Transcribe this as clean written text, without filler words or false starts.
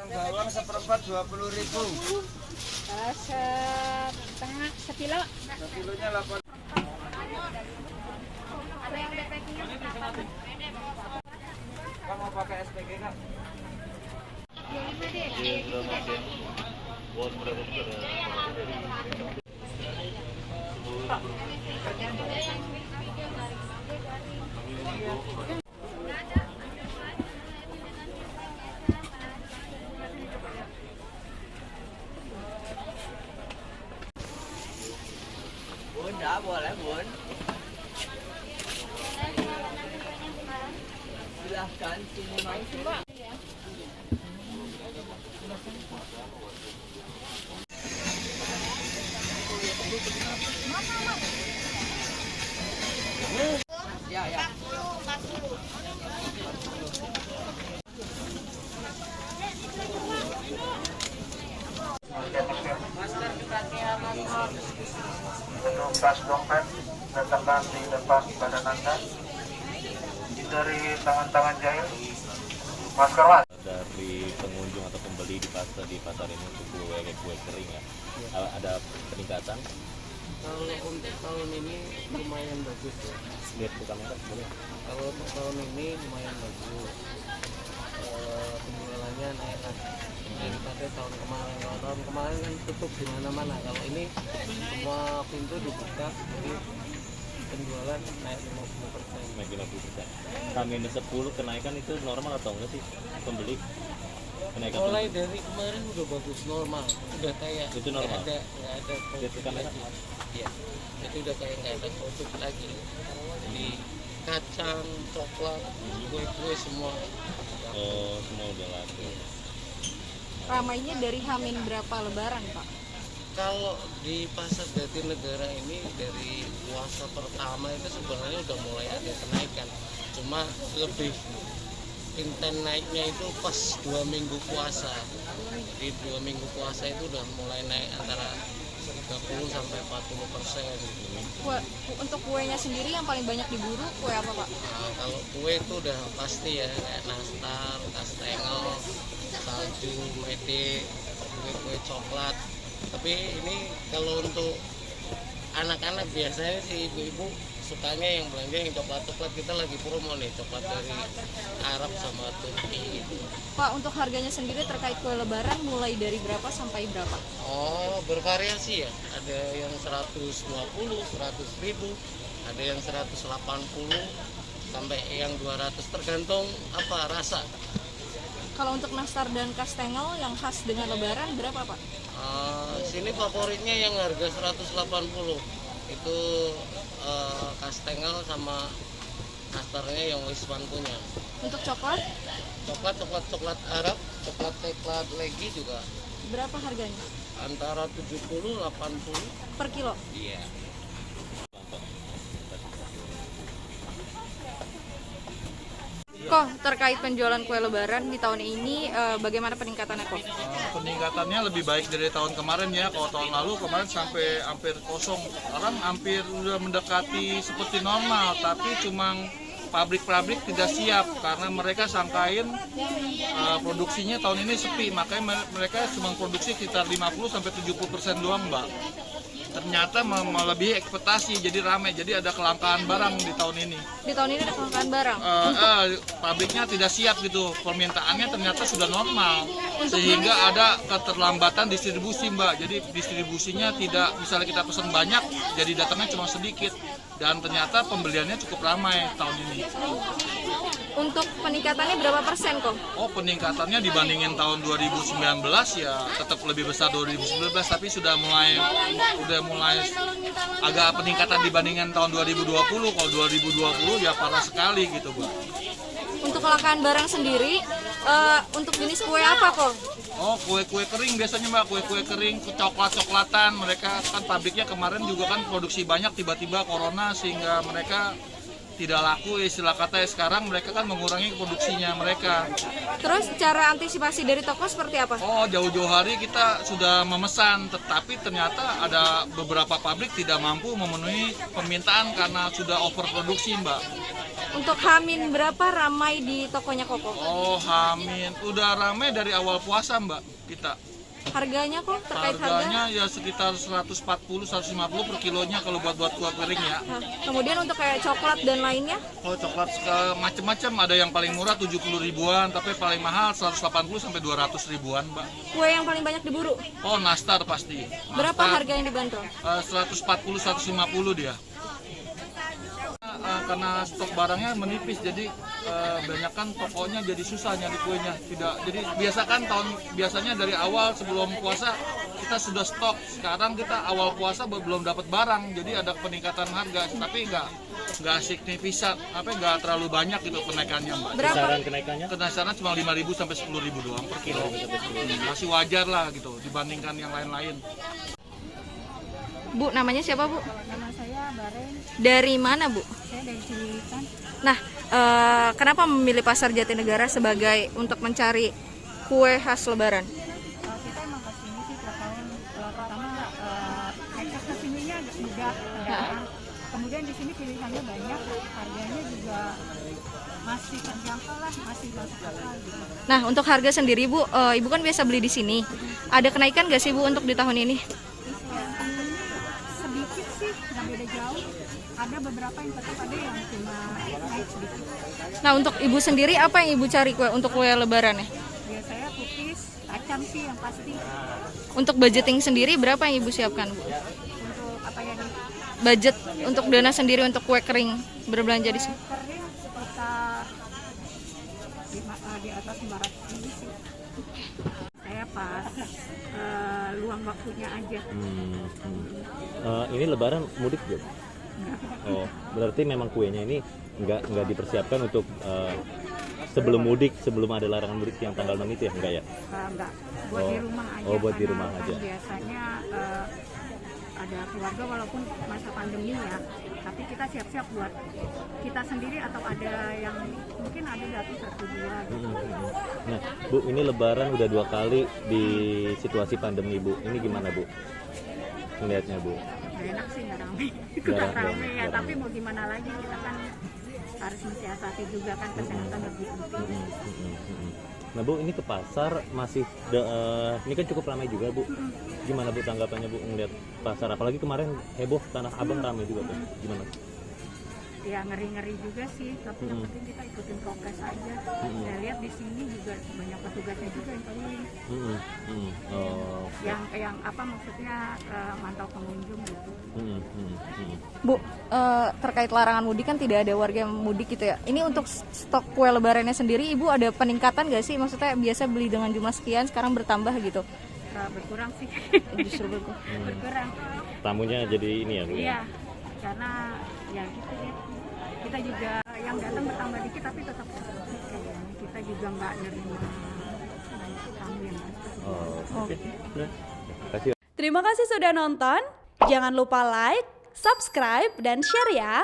Bawang seperempat 20.000. Setengah sekilo. Sekilonya 8. Ada yang DP-nya berapa? Kamu mau pakai SPG kan? 25 deh. Bun, dah boleh bun. Silahkan sini Mbak. Ya, ya. Masker dipakai masker. Untuk tas dompet letakkan di depan badan Anda. Dari tangan-tangan jahil. Masker mas. Dari pengunjung atau pembeli di pasar ini untuk kue kering ya, ada peningkatan? Kalau untuk tahun ini lumayan bagus ya. Lihat ke kamera boleh. Kalau untuk tahun ini lumayan bagus. Penjualannya naik lah daripada tahun kemarin. Kalau tahun kemarin kan tutup di mana-mana. Kalau ini semua pintu dibuka, jadi penjualan naik 50%. Naik 50%. H-10 kenaikan itu normal atau enggak sih pembeli? Kenaikan Mulai dari kemarin udah bagus normal, udah kayak itu normal. nggak ada Lihat ke kamera. Iya, itu udah kayak nggak ada COVID lagi. Jadi kacang, coklat, kue-kue semua. Oh, semua udah laku. Ramainya dari Hamin berapa lebaran, Pak? Kalau di pasar Jatinegara ini dari puasa pertama itu sebenarnya udah mulai ada kenaikan, cuma lebih intens naiknya itu pas 2 minggu puasa. Jadi 2 minggu puasa itu udah mulai naik antara 30 sampai 40%. Untuk kuenya sendiri yang paling banyak diburu kue apa, Pak? Nah, kalau kue itu udah pasti ya, kayak nastar, kastengel, salju, mede, kue-kue coklat. Tapi ini kalau untuk anak-anak biasanya si ibu-ibu sukanya yang belanja yang coklat-coklat. Kita lagi promo nih, coklat dari Arab sama Turki gitu. Pak, untuk harganya sendiri terkait kue lebaran mulai dari berapa sampai berapa? Oh, bervariasi ya. Ada yang 120, 100.000, ada yang 180 sampai yang 200, tergantung apa rasa. Kalau untuk nastar dan kastengel yang khas dengan lebaran berapa, Pak? Sini favoritnya yang harga 180. Itu kastengel sama nastarnya yang Wisman punya. Untuk coklat Coklat Arab, coklat legi juga berapa harganya? antara 70 80 Per kilo? Iya. Kok terkait penjualan kue lebaran di tahun ini bagaimana peningkatannya, kok? Peningkatannya lebih baik dari tahun kemarin ya. Kalau tahun lalu kemarin sampai hampir kosong, sekarang hampir udah mendekati seperti normal, tapi cuma pabrik-pabrik tidak siap karena mereka sangkain produksinya tahun ini sepi, makanya mereka cuma produksi sekitar 50-70% doang, Mbak. Ternyata melebihi ekspektasi, jadi ramai, jadi ada kelangkaan barang di tahun ini. Di tahun ini ada kelangkaan barang? Pabriknya tidak siap gitu, permintaannya ternyata sudah normal, sehingga ada keterlambatan distribusi, Mbak. Jadi distribusinya tidak, misalnya kita pesan banyak, jadi datangnya cuma sedikit, dan ternyata pembeliannya cukup ramai tahun ini. Untuk peningkatannya berapa persen, kok? Oh, peningkatannya dibandingin tahun 2019 ya tetap lebih besar 2019, tapi sudah mulai agak peningkatan dibandingkan tahun 2020. Kalau 2020 ya parah sekali gitu, Bu. Untuk kelangkaan barang sendiri, untuk jenis kue apa, kok? Oh, kue-kue kering biasanya, Mbak, kue-kue kering, coklat-coklatan. Mereka kan pabriknya kemarin juga kan produksi banyak, tiba-tiba corona sehingga mereka tidak laku, istilah kata sekarang mereka kan mengurangi produksinya mereka. Terus cara antisipasi dari toko seperti apa? Oh, jauh-jauh hari kita sudah memesan, tetapi ternyata ada beberapa pabrik tidak mampu memenuhi permintaan karena sudah overproduksi, Mbak. Untuk Hamin berapa ramai di tokonya Koko? Oh, Hamin udah ramai dari awal puasa, Mbak, kita. Harganya kok terkait Harganya harga? ya sekitar 140-150 per kilonya kalau buat kue kering ya. Nah, kemudian untuk kayak coklat dan lainnya? Oh, coklat macam-macam, ada yang paling murah 70 ribuan, tapi paling mahal 180 sampai 200 ribuan, Mbak. Kue yang paling banyak diburu? Oh, nastar pasti. Berapa Nastar, harga yang dibanderol? 140-150 dia. Karena stok barangnya menipis, jadi banyak kan tokonya jadi susah nyari kuenya. Jadi biasanya dari awal sebelum puasa kita sudah stok. Sekarang kita awal puasa belum dapat barang, jadi ada peningkatan harga, tapi nggak signifikan, nggak terlalu banyak gitu kenaikannya, Mbak. Berapa? Kisaran kenaikannya? Kenaikannya cuma 5.000 sampai 10.000 doang per kilo. Masih wajar lah gitu dibandingkan yang lain-lain. Bu, namanya siapa, Bu? Nama saya Baren, Dari mana, Bu? saya dari Cililitan. Nah, kenapa memilih Pasar Jatinegara sebagai untuk mencari kue khas Lebaran? Kita emang kesini sih tiap tahun. Pertama akses kesininya mudah, gampang. Kemudian di sini pilihannya banyak, harganya juga masih terjangkau lah, masih masuk akal gitu. Nah, untuk harga sendiri, Bu, Ibu kan biasa beli di sini. Ada kenaikan nggak sih, Bu, untuk di tahun ini? Sedikit sih, nggak beda jauh. Ada beberapa yang tetap ada yang cuma naik sedikit. Nah, untuk Ibu sendiri apa yang Ibu cari kue untuk kue Lebaran ya? Biasanya cookies, kacang sih yang pasti. Untuk budgeting sendiri berapa yang Ibu siapkan, Bu? Untuk apa ya nih? Budget untuk dana sendiri untuk kue kering berbelanja di sini. Kering sekitar di atas 500 ribu sih. Saya pas luang waktunya aja. Ini Lebaran mudik ya? Oh, berarti memang kuenya ini nggak dipersiapkan untuk sebelum mudik, sebelum ada larangan mudik yang tanggal 6 itu ya? Enggak ya? Enggak, buat di rumah aja. Oh, buat di karena rumah kan aja. Biasanya ada keluarga walaupun masa pandemi ya, tapi kita siap-siap buat kita sendiri atau ada yang mungkin ada datang 1-2 gitu. Nah, Bu, ini Lebaran udah 2 kali di situasi pandemi, Bu. Ini gimana, Bu? Melihatnya, Bu? Nggak enak sih, nggak ramai. Nggak Kurang ramai, ramai ya, nggak tapi ramai. mau gimana lagi, kita kan harus mensiasati juga kan, kesehatan lebih penting. Nah, Bu, ini ke pasar masih ini kan cukup ramai juga, Bu. Gimana, Bu, tanggapannya, Bu, ngeliat pasar? Apalagi kemarin heboh Tanah Abang ramai juga, Bu. Gimana? Ya ngeri-ngeri juga sih, tapi yang penting kita ikutin prokes aja. Saya lihat di sini juga banyak petugasnya juga yang keliling, Oh. yang apa maksudnya mantau pengunjung gitu. Bu, terkait larangan mudik kan tidak ada warga yang mudik gitu ya. Ini untuk stok kue Lebarannya sendiri, Ibu ada peningkatan nggak sih? Maksudnya biasa beli dengan jumlah sekian, sekarang bertambah gitu? Berkurang sih. Justru berkurang. Berkurang. Tamunya jadi ini ya, Bu? Iya, karena ya gitu ya. Kita juga yang datang bertambah dikit tapi tetap sedikit kayaknya. Kita juga nggak nerima banyak tamu yang datang. Oh, oke. Nah, kasih. Terima kasih sudah nonton. Jangan lupa like, subscribe, dan share ya.